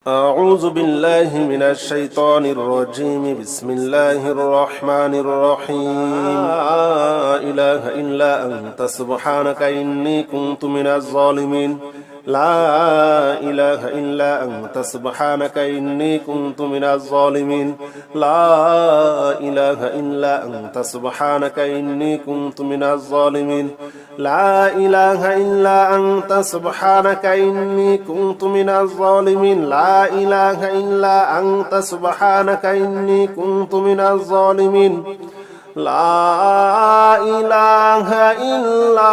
أعوذ بالله من الشيطان الرجيم بسم الله الرحمن الرحيم لا إله إلا أنت سبحانك إني كنت من الظالمين لا إله إلا أنت سبحانك إني كنت من الظالمين لا إله إلا أنت سبحانك إني كنت من الظالمين لا إله إلا أنت سبحانك إني كنت من الظالمين لا إله إلا أنت سبحانك إني كنت من الظالمين لا إله إلا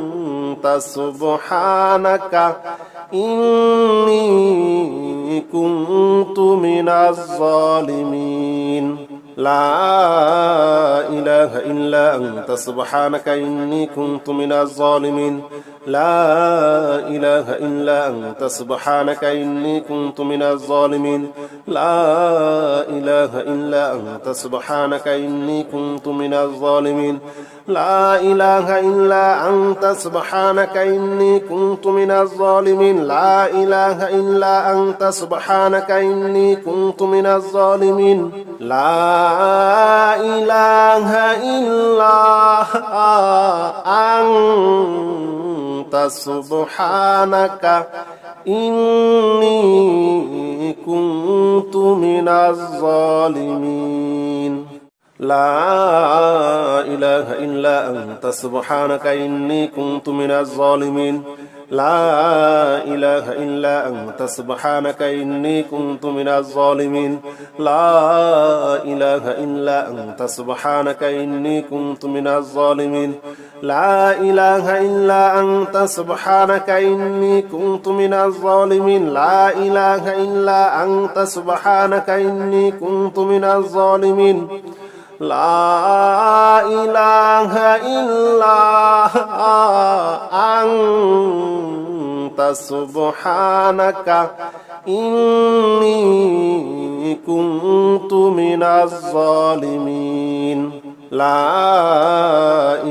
أنت سبحانك إني كنت من الظالمين لا إله إلا أنت سبحانك إني كنت من الظالمين لا إله إلا أنت سبحانك إني كنت من الظالمين لا إله إلا أنت سبحانك إني كنت من الظالمين لا إله إلا أنت سبحانك إني كنت من الظالمين لا إله إلا أنت سبحانك إني كنت من الظالمين لا إله إلا أنت سبحانك إني كنت من الظالمين لا إله إلا أنت سبحانك إني كنت من الظالمين لا إله إلا أنت سبحانك إني كنت من الظالمين لا إله إلا أنت سبحانك إني كنت من الظالمين لا إله إلا أنت سبحانك إني كنت من الظالمين لا إله إلا أنت سبحانك إني كنت من الظالمين لا إله إلا أنت سبحانك إني كنت من الظالمين لا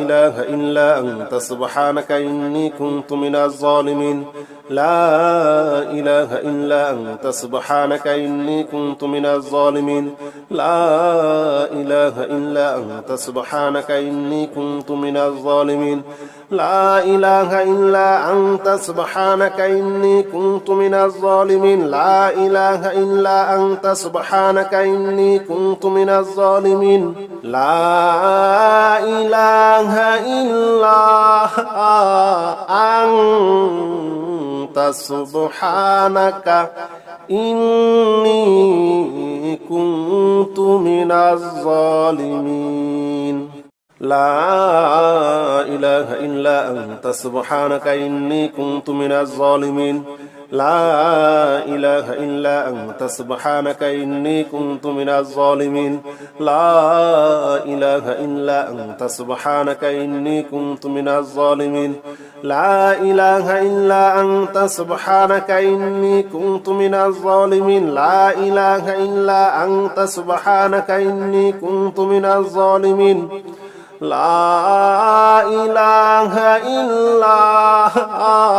إله إلا أنت سبحانك إني كنت من الظالمين لا إله إلا أنت سبحانك إني كنت من الظالمين لا إله إلا أنت سبحانك إني كنت من الظالمين لا إله إلا أنت سبحانك إني كنت من الظالمين لا إله إلا أنت سبحانك إني كنت من الظالمين لا إله إلا أنت سبحانك إني كنت من الظالمين لا إله إلا أنت سبحانك إني كنت من الظالمين لا إله إلا أنت سبحانك إني كنت من الظالمين لا إله إلا أنت سبحانك إني كنت من الظالمين لا إله إلا أنت سبحانك إني كنت من الظالمين لا إله إلا أنت سبحانك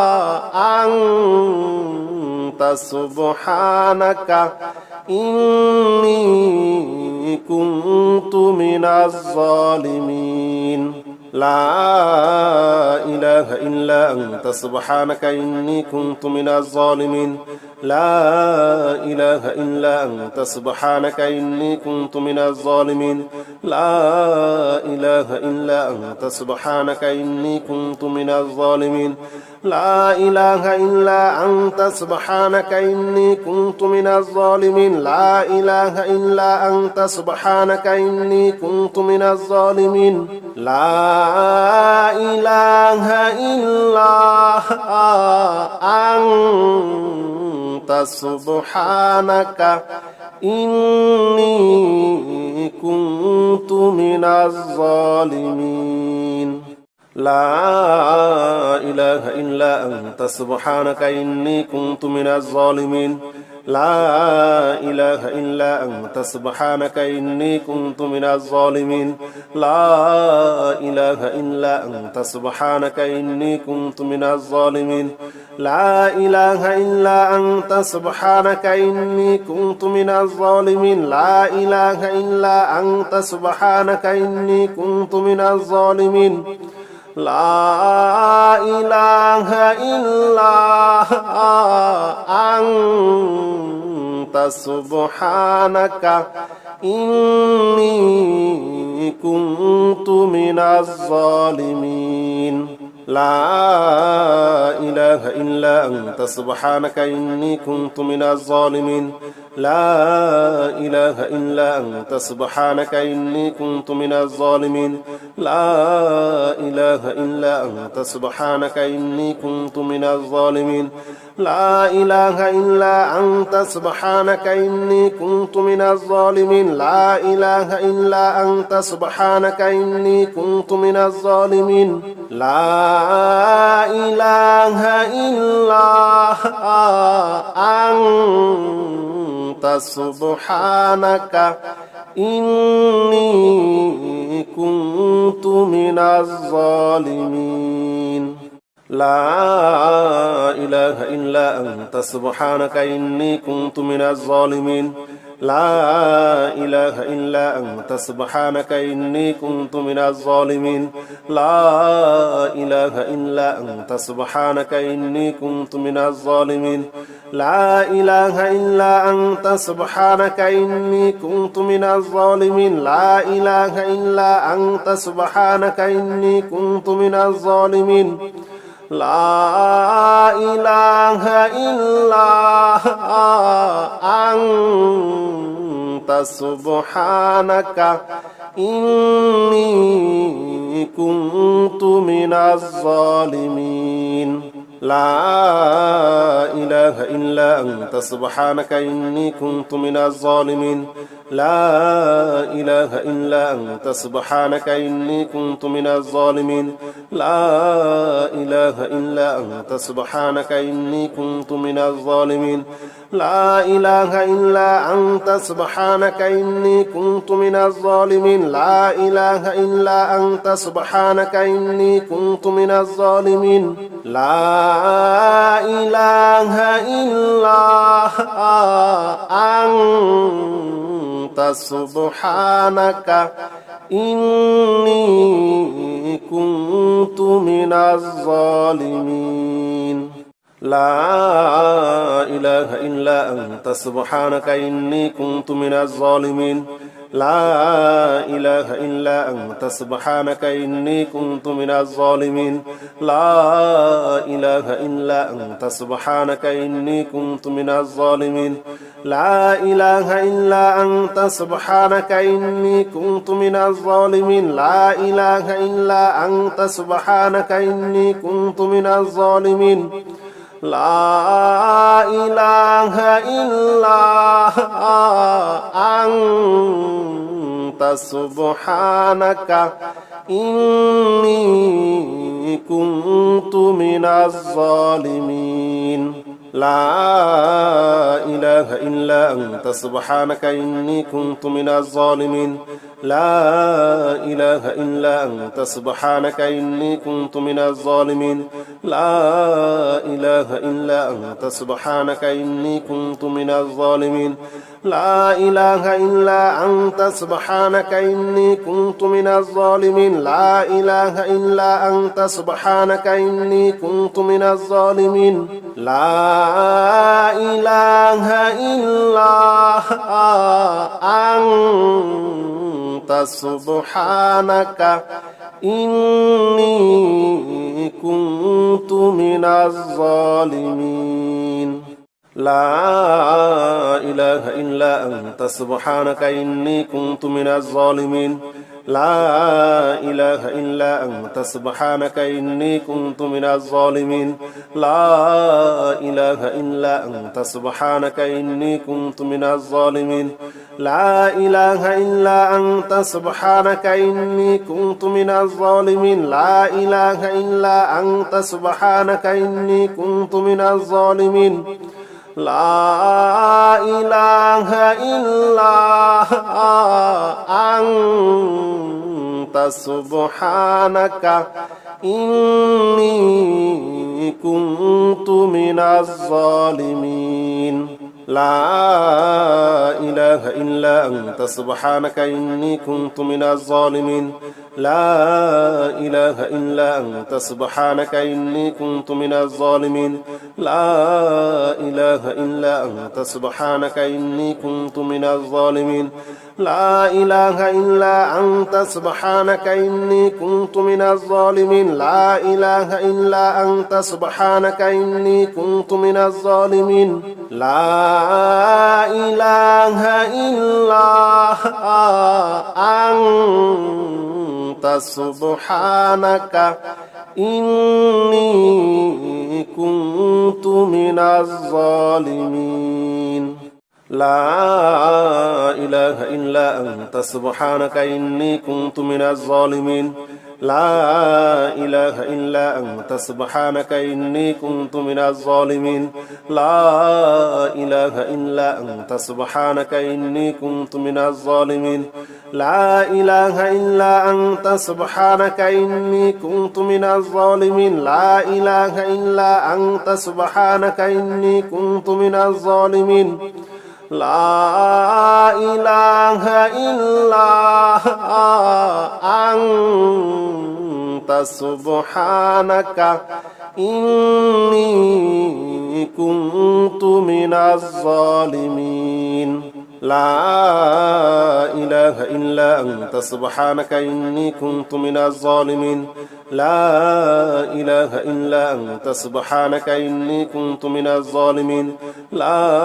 إني كنت من الظالمين لا إله إلا أنت سبحانك إني كنت من الظالمين لا إله إلا أنت سبحانك إني كنت من الظالمين لا إله إلا أنت سبحانك إني كنت من الظالمين لا إله إلا أنت سبحانك إني كنت من الظالمين لا إله إلا أنت سبحانك إني كنت من الظالمين لا إله إلا أنت سبحانك إني كنت من الظالمين لا إله إلا أنت سبحانك إني كنت من الظالمين لا إله إلا أنت سبحانك إني كنت من الظالمين لا إله إلا أنت سبحانك إني كنت من الظالمين لا إله إلا أنت سبحانك إني كنت من الظالمين لا إله إلا أنت سبحانك إني كنت من الظالمين لا إله إلا أنت سبحانك إني كنت من الظالمين لا إله إلا أنت سبحانك إني كنت من الظالمين لا إله إلا أنت سبحانك إني كنت من الظالمين لا إله إلا أنت سبحانك إني كنت من الظالمين لا إله إلا أنت سبحانك إني كنت من الظالمين لا إله إلا أنت سبحانك إني كنت من الظالمين لا إله إلا أنت سبحانك إني كنت من الظالمين لا إله إلا أنت سبحانك إني كنت من الظالمين لا إله إلا أنت سبحانك إني كنت من الظالمين لا إله إلا أنت سبحانك إني كنت من الظالمين لا إله إلا أنت سبحانك إني كنت من الظالمين لا إله إلا أنت سبحانك إني كنت من الظالمين لا إله إلا أنت سبحانك إني كنت من الظالمين لا إله إلا أنت سبحانك إني كنت من الظالمين لا إله إلا أنت سبحانك إني كنت من الظالمين لا إله إلا أنت سبحانك إني كنت من الظالمين لا إله إلا أنت سبحانك إني كنت من الظالمين لا إله إلا أنت سبحانك إني كنت من الظالمين لا إله إلا أنت سبحانك إني كنت من الظالمين لا إله إلا أنت سبحانك إني كنت من الظالمين لا إله إلا أنت سبحانك إني كنت من الظالمين لا إله إلا أنت سبحانك إني كنت من الظالمين لا إله إلا أنت سبحانك إني كنت من الظالمين لا إله إلا أنت سبحانك إني كنت من الظالمين لا إله إلا أنت سبحانك إني كنت من الظالمين لا إله إلا أنت سبحانك إني كنت من الظالمين لا إله إلا أنت سبحانك إني كنت من الظالمين لا إله إلا أنت سبحانك إني كنت من الظالمين لا إله إلا أنت سبحانك إني كنت من الظالمين لا إله إلا أنت سبحانك إني كنت من الظالمين لا إله إلا أنت سبحانك إني كنت من الظالمين لا إله إلا أنت سبحانك إني كنت من الظالمين لا إله إلا أنت سبحانك إني كنت من الظالمين لا إله إلا أنت سبحانك إني كنت من الظالمين لا إله إلا أنت سبحانك إني كنت من الظالمين لا إله إلا أنت سبحانك إني كنت من الظالمين لا إله إلا أنت سبحانك إني كنت من الظالمين لا إله إلا أنت سبحانك إني كنت من الظالمين لا إله إلا أنت سبحانك إني كنت من الظالمين لا إله إلا أنت سبحانك إني كنت من الظالمين لا إله إلا أنت سبحانك إني كنت من الظالمين لا إله إلا أنت سبحانك إني كنت من الظالمين لا إله إلا أنت سبحانك إني كنت من الظالمين لا إله إلا أنت سبحانك إني كنت من الظالمين لا إله إلا أنت سبحانك إني كنت من الظالمين لا إله إلا أنت سبحانك إني كنت من الظالمين لا إله إلا أنت سبحانك إني كنت من الظالمين لا إله إلا أنت سبحانك إني كنت من الظالمين لا إله إلا أنت سبحانك إني كنت من الظالمين لا إله إلا أنت سبحانك إني كنت من الظالمين لا إله إلا أنت سبحانك إني كنت من الظالمين لا إله إلا أنت سبحانك إني كنت من الظالمين لا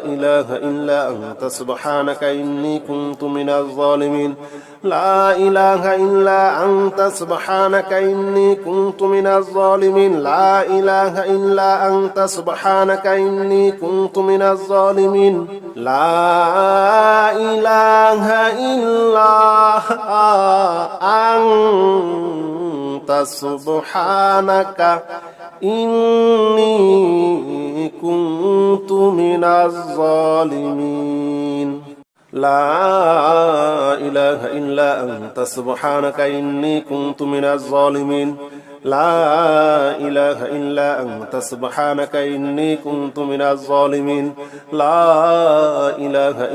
إله إلا أنت سبحانك إني كنت من الظالمين لا إله إلا أنت سبحانك إني كنت من الظالمين لا إله إلا أنت سبحانك إني كنت من الظالمين لا إله إلا أنت سبحانك إني كنت من الظالمين لا إله إلا أنت سبحانك إني كنت من الظالمين لا إله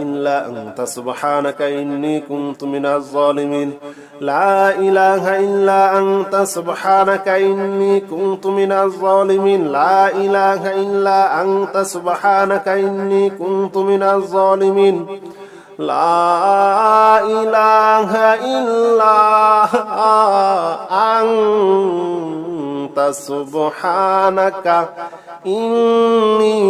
إلا أنت سبحانك إني كنت من الظالمين لا إله إلا أنت سبحانك إني كنت من الظالمين لا إله إلا أنت سبحانك إني كنت من الظالمين لا إله إلا أنت سبحانك إني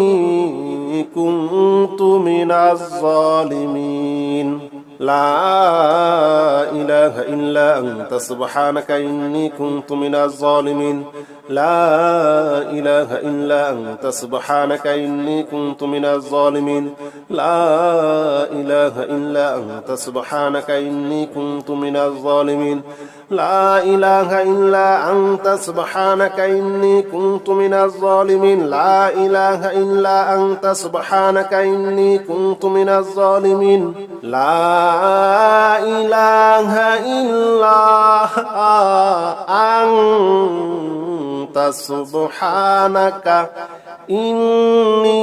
كنت من الظالمين لا إله إلا أنت سبحانك إني كنت من الظالمين لا إله إلا أنت سبحانك إني كنت من الظالمين لا إله إلا أنت سبحانك إني كنت من الظالمين لا إله إلا أنت سبحانك إني كنت من الظالمين لا إله إلا أنت سبحانك إني كنت من الظالمين لا إله إلا أنت سبحانك إني كنت من الظالمين لا إله إلا أنت سبحانك إني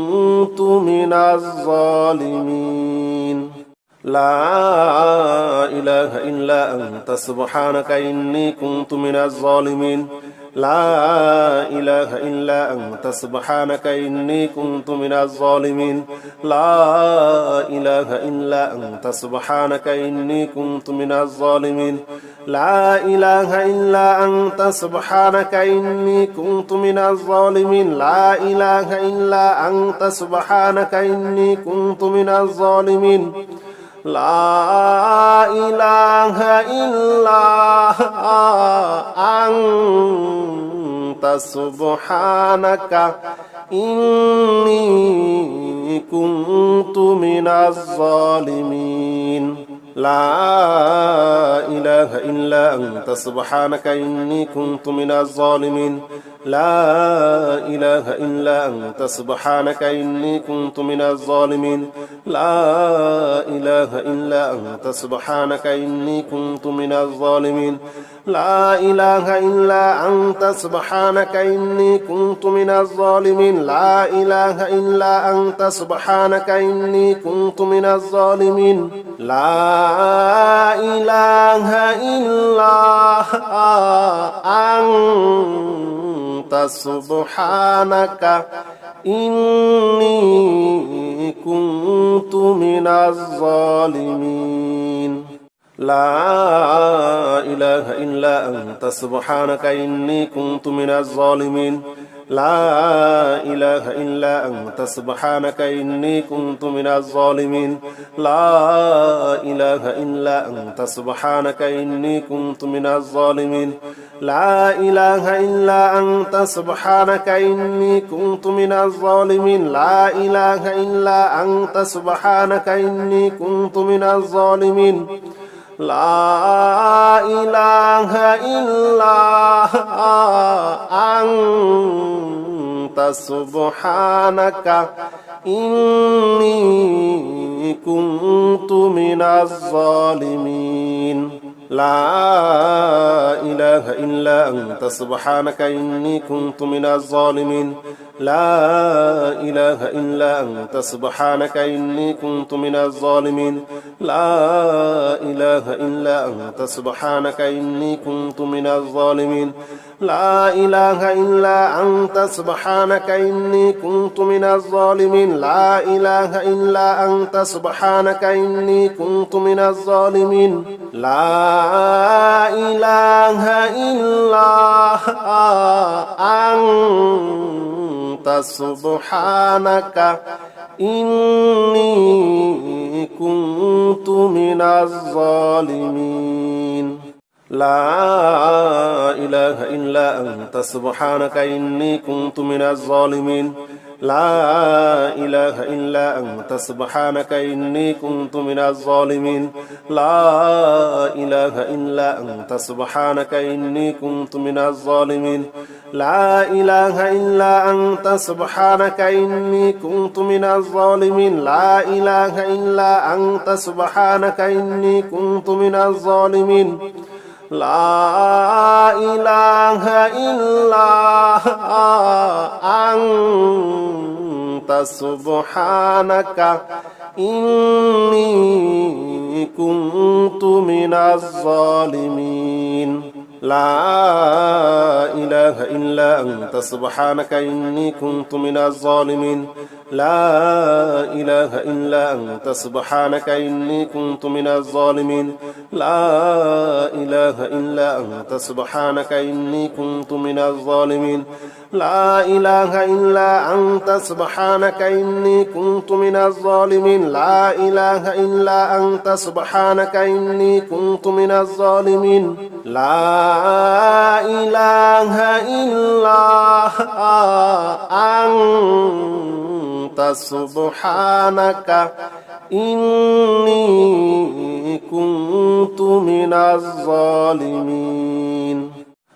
كنت من الظالمين لا إله إلا أنت سبحانك إني كنت من الظالمين لا إله إلا أنت سبحانك إني كنت من الظالمين لا إله إلا أنت سبحانك إني كنت من الظالمين لا إله إلا أنت سبحانك إني كنت من الظالمين لا إله إلا أنت سبحانك إني كنت من الظالمين لا إله إلا أنت سبحانك إني كنت من الظالمين لا إله إلا أنت سبحانك إني كنت من الظالمين لا إله إلا أنت سبحانك إني كنت من الظالمين لا إله إلا أنت سبحانك إني كنت من الظالمين لا إله إلا أنت سبحانك إني كنت من الظالمين لا إله إلا أنت سبحانك إني كنت من الظالمين لا إله إلا أنت سبحانك إني كنت من الظالمين لا إله إلا أنت سبحانك إني كنت من الظالمين لا إله إلا أنت سبحانك إني كنت من الظالمين لا إله إلا أنت سبحانك إني كنت من الظالمين لا إله إلا أنت سبحانك إني كنت من الظالمين لا إله إلا أنت سبحانك إني كنت من الظالمين لا إله إلا أنت سبحانك إني كنت من الظالمين لا إله إلا أنت سبحانك إني كنت من الظالمين لا إله إلا أنت سبحانك إني كنت من الظالمين لا إله إلا أنت سبحانك إني كنت من الظالمين لا إله إلا أنت سبحانك إني كنت من الظالمين لا إله إلا أنت سبحانك إني كنت من الظالمين لا إله إلا أنت سبحانك إني كنت من الظالمين لا إله إلا أنت سبحانك إني كنت من الظالمين لا إله إلا أنت سبحانك إني كنت من الظالمين لا إله إلا أنت سبحانك إني كنت من الظالمين لا إله إلا أنت سبحانك إني كنت من الظالمين لا إله إلا أنت سبحانك إني كنت من الظالمين لا إله إلا أنت سبحانك إني كنت من الظالمين لا إله إلا أنت سبحانك إني كنت من الظالمين لا إله إلا أنت سبحانك إني كنت من الظالمين لا إله إلا أنت سبحانك إني كنت من الظالمين لا إله إلا أنت سبحانك إني كنت من الظالمين لا إله إلا أنت سبحانك إني كنت من الظالمين لا إله إلا أنت سبحانك إني كنت من الظالمين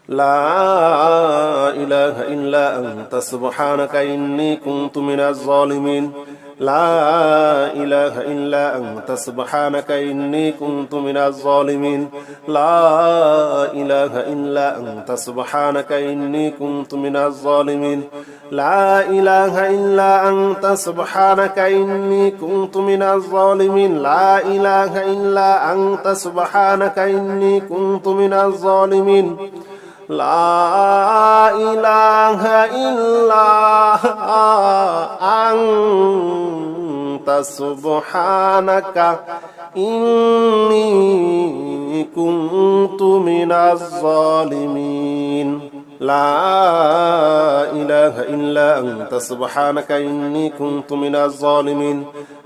لا إله إلا أنت سبحانك إني كنت من الظالمين لا إله إلا أنت سبحانك إني كنت من الظالمين لا إله إلا أنت سبحانك إني كنت من الظالمين لا إله إلا أنت سبحانك إني كنت من الظالمين لا إله إلا أنت سبحانك إني كنت من الظالمين لا إله إلا أنت سبحانك إني كنت من الظالمين لا إله إلا أنت سبحانك إني كنت من الظالمين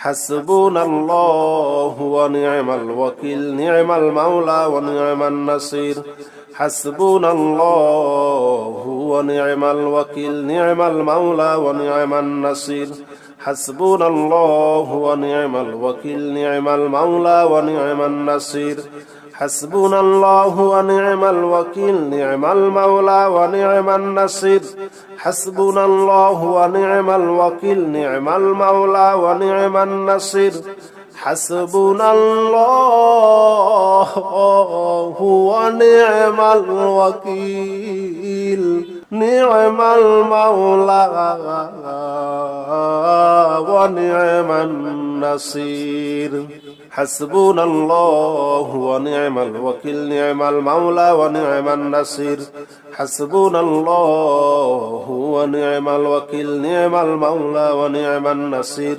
حسبنا الله ونعم الوكيل نعم المولى ونعم النصير حسبنا الله ونعم الوكيل نعم المولى ونعم النصير حسبنا الله ونعم الوكيل نعم المولى ونعم النصير حسبنا الله ونعم الوكيل نعم المولى ونعم النصير حسبنا الله ونعم الوكيل نعم المولى ونعم النصير حسبنا الله ونعم الوكيل نعم المولى ونعم النصير حسبنا الله ونعم الوكيل نعم المولى ونعم النصير حسبنا الله ونعم الوكيل نعم المولى ونعم النصير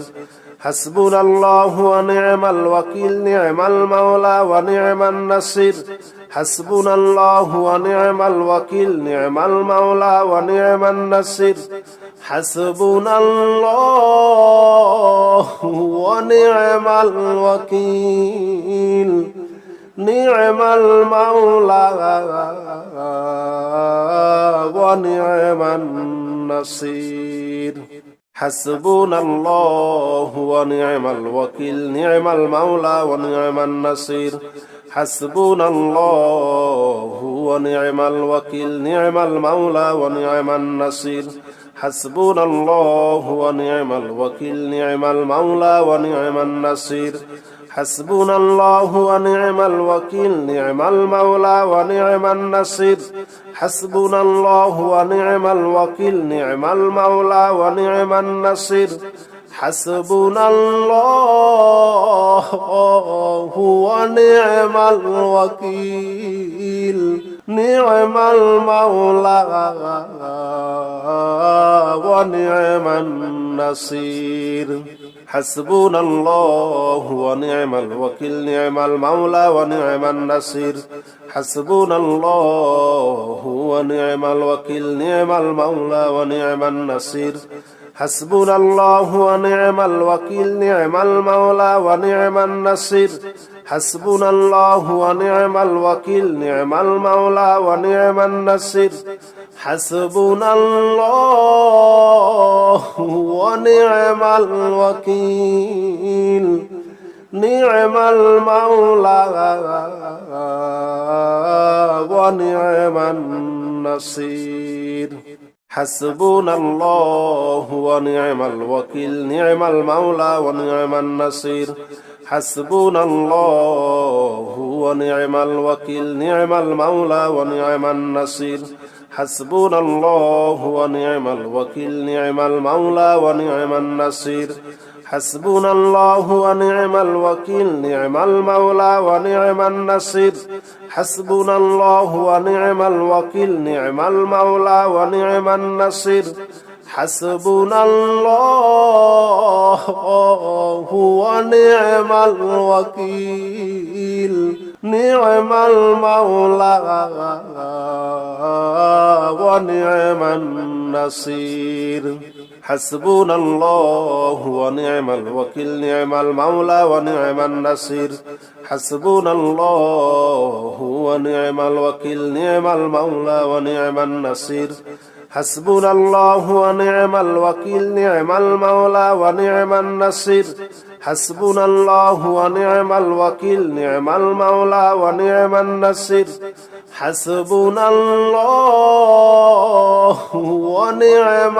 حسبنا الله ونعم الوكيل نعم المولى ونعم النصير حسبنا الله ونعم الوكيل نعم المولى ونعم النصير حسبنا الله ونعم الوكيل نعم المولى ونعم النصير حسبنا الله ونعم الوكيل نعم المولى ونعم النصير حسبنا الله ونعم الوكيل نعم المولى ونعم النصير حسبنا الله ونعم الوكيل نعم المولى ونعم النصير حسبنا الله ونعم الوكيل نعم المولى ونعم النصير حسبنا الله ونعم الوكيل نعم المولى ونعم النصير حسبنا الله ونعم الوكيل نعم المولى ونعم النصير حسبنا الله ونعم الوكيل نعم المولى ونعم النصير حسبنا الله ونعم الوكيل نعم المولى ونعم النصير حسبنا الله ونعم الوكيل نعم المولى ونعم النصير حسبنا الله ونعم الوكيل نعم المولى ونعم النصير حسبنا الله ونعم الوكيل نعم المولى ونعم النصير حسبنا الله ونعم الوكيل نعم المولى ونعم النصير حسبنا الله ونعم الوكيل نعم المولى ونعم النصير حسبنا الله ونعم الوكيل نعم المولى ونعم النصير حسبنا الله ونعم الوكيل نعم المولى ونعم النصير حسبنا الله ونعم الوكيل نعم المولى ونعم النصير حسبنا الله ونعم الوكيل نعم المولى ونعم النصير حسبنا الله ونعم الوكيل نعم المولى ونعم النصير حسبنا الله ونعم الوكيل نعم المولى ونعم النصير حسبنا الله ونعم الوكيل نعم المولى ونعم النصير حسبنا الله ونعم الوكيل نعم المولى ونعم النصير حسبنا الله ونعم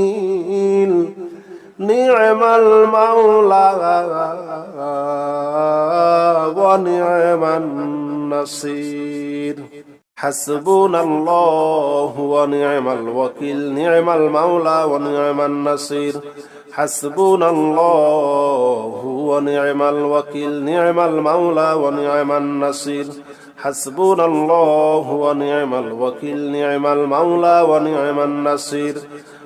الوكيل نعم المولى ونعم النصير حسبنا الله ونعم الوكيل نعم المولى ونعم النصير حسبنا الله ونعم الوكيل نعم المولى ونعم النصير حسبنا الله ونعم الوكيل نعم المولى ونعم النصير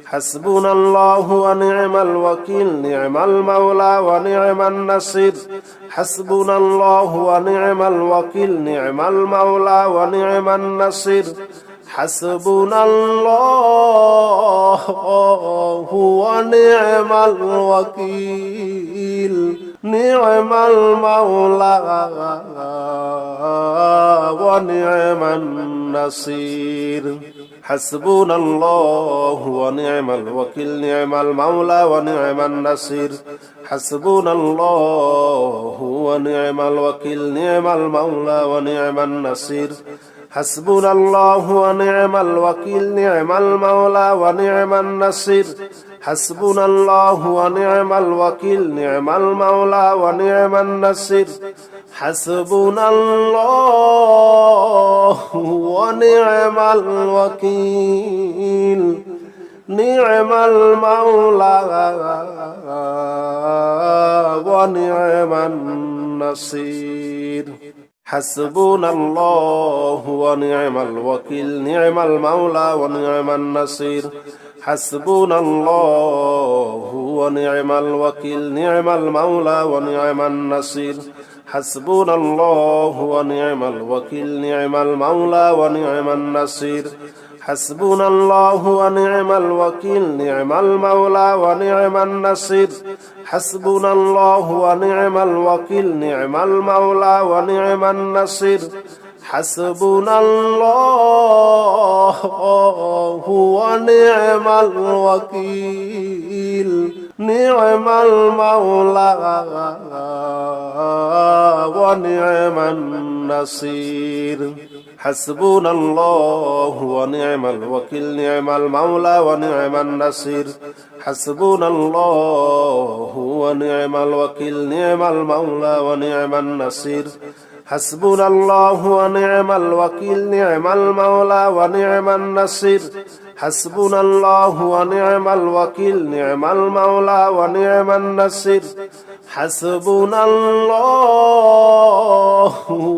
حسبنا الله ونعم الوكيل نعم المولى ونعم النصير حسبنا الله ونعم الوكيل نعم المولى ونعم النصير হাসবুনাল্লাহু ওয়া নি'মাল ওয়াকিল নি'মাল মাওলা ওয়া নি'মান নাসির হাসবুনাল্লাহু ওয়া নি'মাল ওয়াকিল নি'মাল মাওলা ওয়া নি'মান নাসির হাসবুনাল্লাহু ওয়া নি'মাল ওয়াকিল নি'মাল মাওলা ওয়া নি'মান নাসির হাসবুনাল্লাহু ওয়া নি'মাল ওয়াকিল নি'মাল মাওলা ওয়া নি'মান নাসির হাসবুনাল্লাহু ওয়া নি'মাল ওয়াকিল নি'মাল মাওলা ওয়া নি'মান নাসির হাসবুনাল্লাহু ওয়া নি'মাল ওয়াকিল নি'মাল মাওলা ওয়া নি'মান নাসির হাসবুনাল্লাহু ওয়া নি'মাল ওয়াকিল নি'মাল মাওলা ওয়া নি'মান নাসির হাসবুনাল্লাহু ওয়া নি'মাল ওয়াকিল নি'মাল মাওলা ওয়া নি'মান নাসির হাসবুনাল্লাহু ওয়া নি'মাল ওয়াকিল নি'মাল মাওলা ওয়া নি'মান নাসির হাসবুনাল্লাহু ওয়া নি'মাল ওয়াকিল নি'মাল মাওলা ওয়া নি'মান নাসির হাসবুনাল্লাহু ওয়া নি'মাল ওয়াকিল নি'মাল মাওলা ওয়া নি'মান নাসির হাসবুনাল্লাহু ওয়া নি'মাল ওয়াকিল নি'মাল মাওলা ওয়া নি'মান নাসির হাসবুনাল্লাহু ওয়া নি'মাল ওয়াকিল নি'মাল মাওলা ওয়া নি'মান নাসির হাসবুনাল্লাহু ওয়া নি'মাল ওয়াকিল নি'মাল মাওলা ওয়া নি'মান নাসির হাসবুনাল্লাহু ওয়া নি'মাল ওয়াকিল নি'মাল মাওলা ওয়া নি'মান নাসির হাসবুনাল্লাহু ওয়া নি'মাল ওয়াকিল নি'মাল মাওলা ওয়া নি'মান নাসির হাসবুনাল্লাহু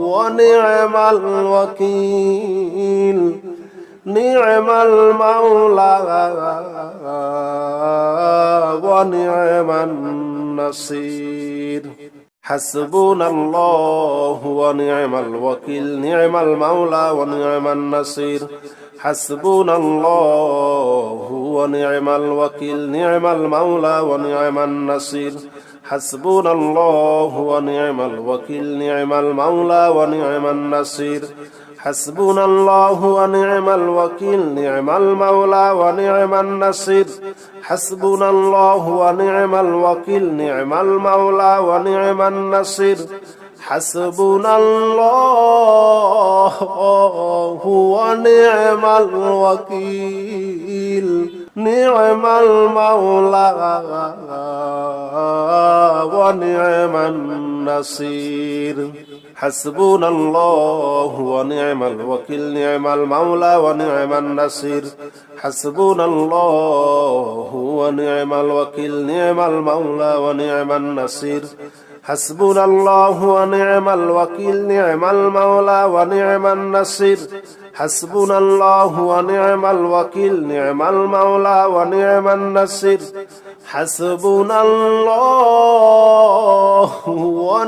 ওয়া নি'মাল ওয়াকিল নি'মাল মাওলা ওয়া নি'মান নাসির হাসবুনাল্লাহু ওয়া নি'মাল ওয়াকিল নি'মাল মাওলা ওয়া নি'মান নাসির হাসবুনাল্লাহু ওয়া নি'মাল ওয়াকিল নি'মাল মাওলা ওয়া নি'মান নাসির হাসবুনাল্লাহু ওয়া নি'মাল ওয়াকিল নি'মাল মাওলা ওয়া নি'মান নাসির হাসবুনাল্লাহু ওয়া নি'মাল ওয়াকিল নি'মাল মাওলা ওয়া নি'মান নাসির হাসবুনাল্লাহু ওয়া নি'মাল ওয়াকিল নি'মাল মাওলা ওয়া নি'মান নাসির হাসবুনাল্লাহু ওয়া নি'মাল ওয়াকিল নি'মাল মাওলা ওয়া নি'মান নাসির হাসবুনাল্লাহু ওয়া নি'মাল ওয়াকিল নি'মাল মাওলা ওয়া নি'মান নাসির হাসবুনাল্লাহু ওয়া নি'মাল ওয়াকিল নি'মাল মাওলা ওয়া নি'মান নাসির হাসবুনাল্লাহু ওয়া নি'মাল ওয়াকিল নি'মাল মাওলা ওয়া নি'মান নাসির হাসবুনাল্লাহু ওয়া নি'মাল ওয়াকিল নি'মাল মাওলা ওয়া নি'মান নাসির হাসবুনাল্লাহু ওয়া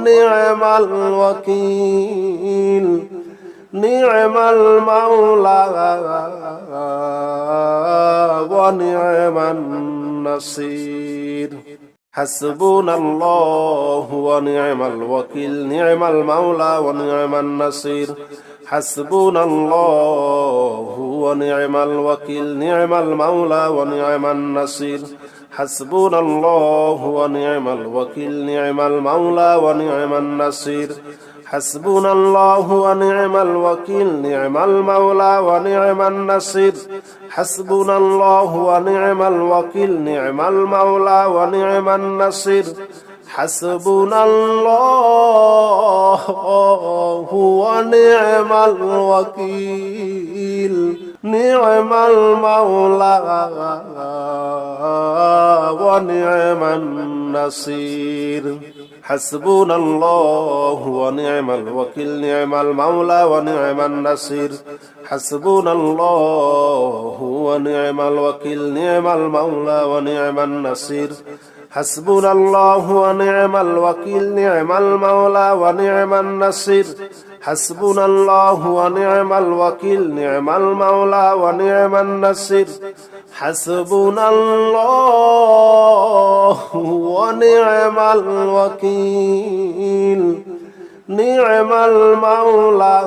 নি'মাল ওয়াকিল নি'মাল মাওলা ওয়া নি'মান নাসির হাসবুনাল্লাহু ওয়া নি'মাল ওয়াকিল নি'মাল মাওলা ওয়া নি'মান নাসির হাসবুনাল্লাহু ওয়া নি'মাল ওয়াকিল নি'মাল মাওলা ওয়া নি'মান নাসির হাসবুনাল্লাহু ওয়া নি'মাল ওয়াকিল নি'মাল মাওলা ওয়া নি'মান নাসির হাসবুনাল্লাহু ওয়া নি'মাল ওয়াকিল নি'মাল মাওলা ওয়া নি'মান নাসির হাসবুনাল্লাহু ওয়া নি'মাল ওয়াকিল নি'মাল মাওলা ওয়া নি'মান নাসির হাসবুনাল্লাহু ওয়া নি'মাল ওয়াকিল নি'মাল মাওলা ওয়া নি'মান নাসির হাসবুনাল্লাহু ওয়া নি'মাল ওয়াকিল নি'মাল মাওলা ওয়া নি'মান নাসির হাসবুনাল্লাহু ওয়া নি'মাল ওয়াকিল নি'মাল মাওলা ওয়া নি'মান নাসির হাসবুনাল্লাহু ওয়া নি'মাল ওয়াকিল নি'মাল মাওলা ওয়া নি'মান নাসির حسبنا الله ونعم الوكيل نعم المولى ونعم النصير حسبنا الله ونعم الوكيل نعم المولى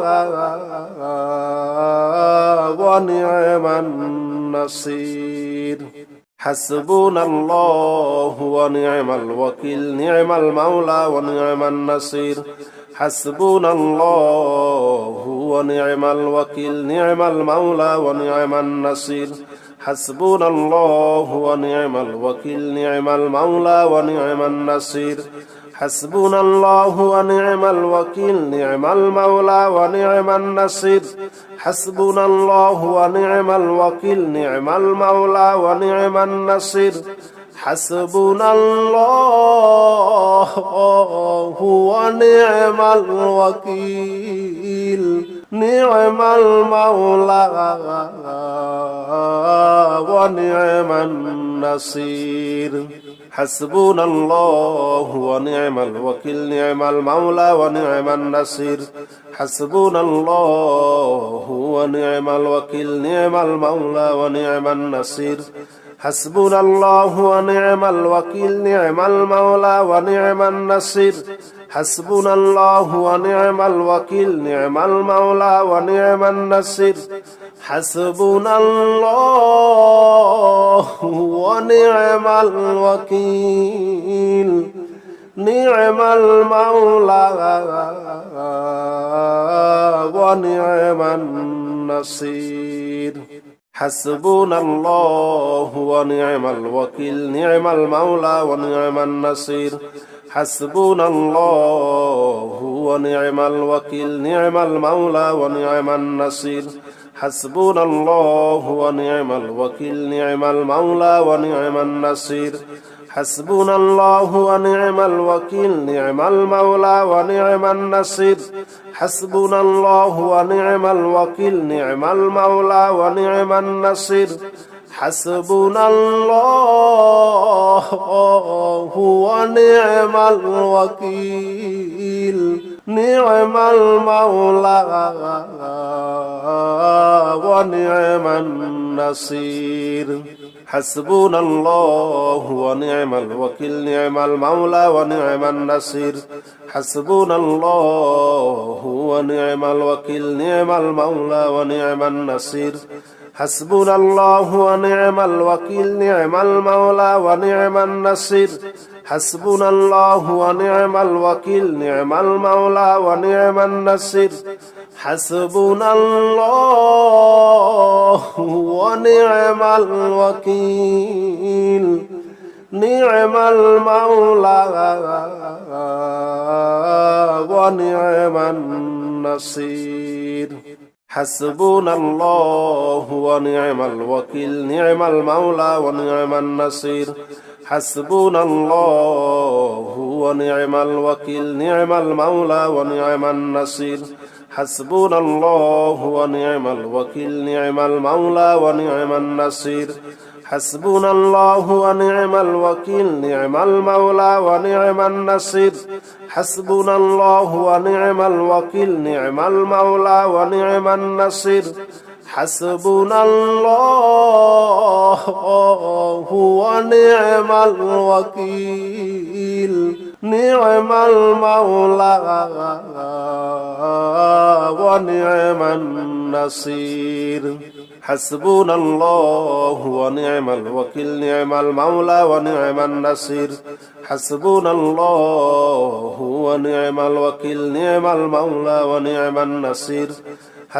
ونعم النصير حسبنا الله ونعم الوكيل نعم المولى ونعم النصير حسبنا الله ونعم الوكيل نعم المولى ونعم النصير حسبنا الله ونعم الوكيل نعم المولى ونعم النصير حسبنا الله ونعم الوكيل نعم المولى ونعم النصير حسبنا الله ونعم الوكيل نعم المولى ونعم النصير حسبنا الله ونعم الوكيل نعم المولى ونعم النصير حسبنا الله ونعم الوكيل نعم المولى ونعم النصير حسبنا الله ونعم الوكيل نعم المولى ونعم النصير حسبنا الله ونعم الوكيل نعم المولى ونعم النصير حسبنا الله ونعم الوكيل نعم المولى ونعم النصير حسبنا الله ونعم الوكيل نعم المولى ونعم النصير حسبنا الله ونعم الوكيل نعم المولى ونعم النصير حسبنا الله ونعم الوكيل نعم المولى ونعم النصير حسبنا الله ونعم الوكيل نعم المولى ونعم النصير حسبنا الله ونعم الوكيل نعم المولى ونعم النصير حسبنا الله ونعم الوكيل نعم المولى ونعم النصير حسبنا الله ونعم الوكيل نعم المولى ونعم النصير حسبنا الله ونعم الوكيل نعم المولى ونعم النصير حسبنا الله ونعم الوكيل نعم المولى ونعم النصير حسبنا الله ونعم الوكيل نعم المولى ونعم النصير حسبنا الله ونعم الوكيل نعم المولى ونعم النصير حسبنا الله ونعم الوكيل نعم المولى ونعم النصير حسبنا الله ونعم الوكيل نعم المولى ونعم النصير حسبنا الله ونعم الوكيل نعم المولى ونعم النصير حسبنا الله ونعم الوكيل نعم المولى ونعم النصير حسبنا الله ونعم الوكيل نعم المولى ونعم النصير حسبنا الله ونعم الوكيل نعم المولى ونعم النصير حسبنا الله ونعم الوكيل نعم المولى ونعم النصير حسبنا الله ونعم الوكيل نعم المولى ونعم النصير حسبنا الله ونعم الوكيل نعم المولى ونعم النصير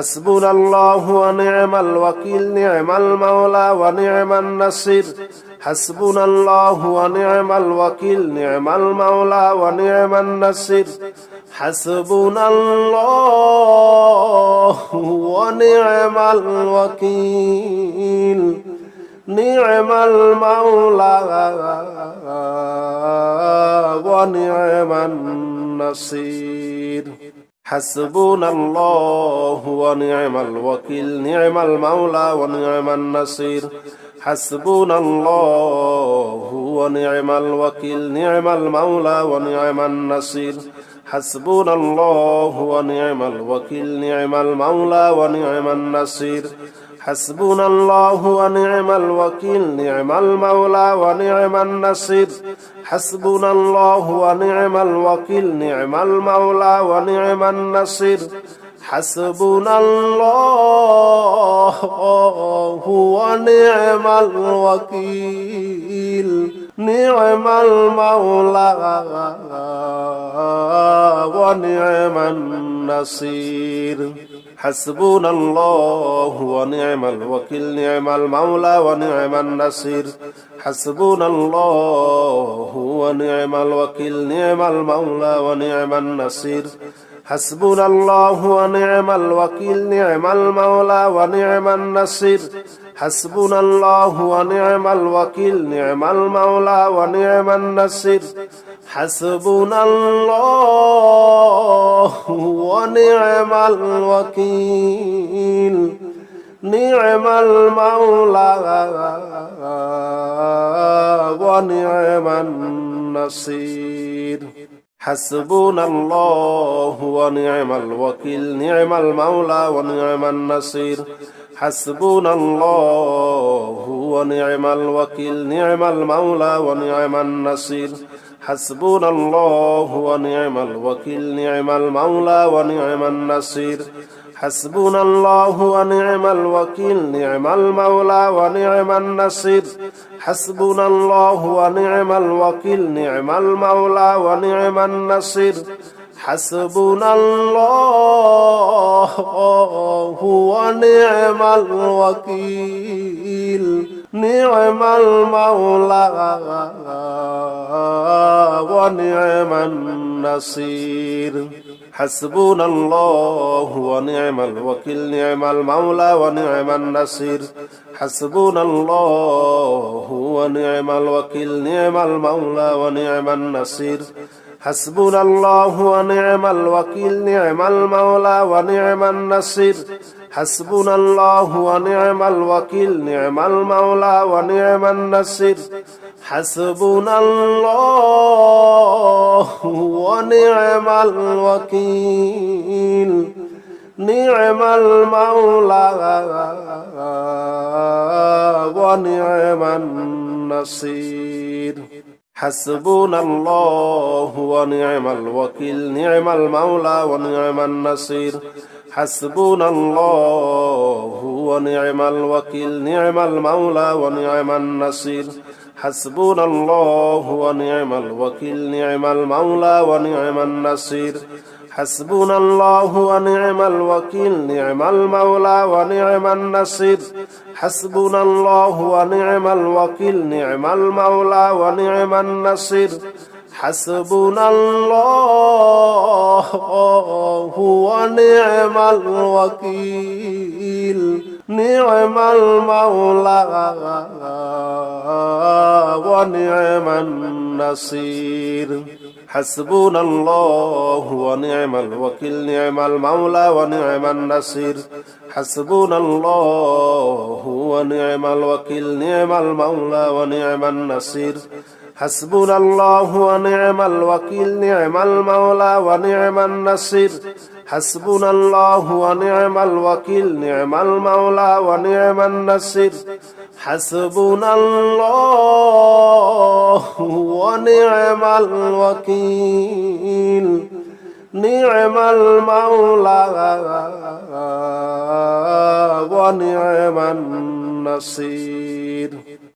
حسبنا الله ونعم الوكيل نعم المولى ونعم النصير حسبنا الله ونعم الوكيل نعم المولى ونعم النصير حسبنا الله ونعم الوكيل نعم المولى ونعم النصير حسبنا الله ونعم الوكيل نعم المولى ونعم النصير حسبنا الله ونعم الوكيل نعم المولى ونعم النصير حسبنا الله ونعم الوكيل نعم المولى ونعم النصير حسبنا الله ونعم الوكيل نعم المولى ونعم النصير حسبنا الله ونعم الوكيل نعم المولى ونعم النصير حسبنا الله ونعم الوكيل نعم المولى ونعم النصير حسبنا الله ونعم الوكيل نعم المولى ونعم النصير حسبنا الله ونعم الوكيل نعم المولى ونعم النصير حسبنا الله ونعم الوكيل نعم المولى ونعم النصير حسبنا الله ونعم الوكيل نعم المولى ونعم النصير حسبنا الله ونعم الوكيل نعم المولى ونعم النصير حسبنا الله ونعم الوكيل نعم المولى ونعم النصير حسبنا الله ونعم الوكيل نعم المولى ونعم النصير حسبنا الله ونعم الوكيل نعم المولى ونعم النصير حسبنا الله ونعم الوكيل نعم المولى ونعم النصير حسبنا الله ونعم الوكيل نعم المولى ونعم النصير حسبنا الله ونعم الوكيل نعم المولى ونعم النصير حسبنا الله ونعم الوكيل نعم المولى ونعم النصير حسبنا الله ونعم الوكيل نعم المولى ونعم النصير حسبنا الله ونعم الوكيل نعم المولى ونعم النصير حسبنا الله ونعم الوكيل نعم المولى ونعم النصير حسبنا الله ونعم الوكيل نعم المولى ونعم النصير حسبنا الله ونعم الوكيل نعم المولى ونعم النصير حسبنا الله ونعم الوكيل نعم المولى ونعم النصير حسبنا الله ونعم الوكيل نعم المولى ونعم النصير حسبنا الله ونعم الوكيل نعم المولى ونعم النصير حسبنا الله ونعم الوكيل نعم المولى ونعم النصير حسبنا الله ونعم الوكيل نعم المولى ونعم النصير حسبنا الله ونعم الوكيل نعم المولى ونعم النصير حسبنا الله ونعم الوكيل نعم المولى ونعم النصير حسبنا الله ونعم الوكيل نعم المولى ونعم النصير حسبنا الله ونعم الوكيل نعم المولى ونعم النصير حسبنا الله ونعم الوكيل نعم المولى ونعم النصير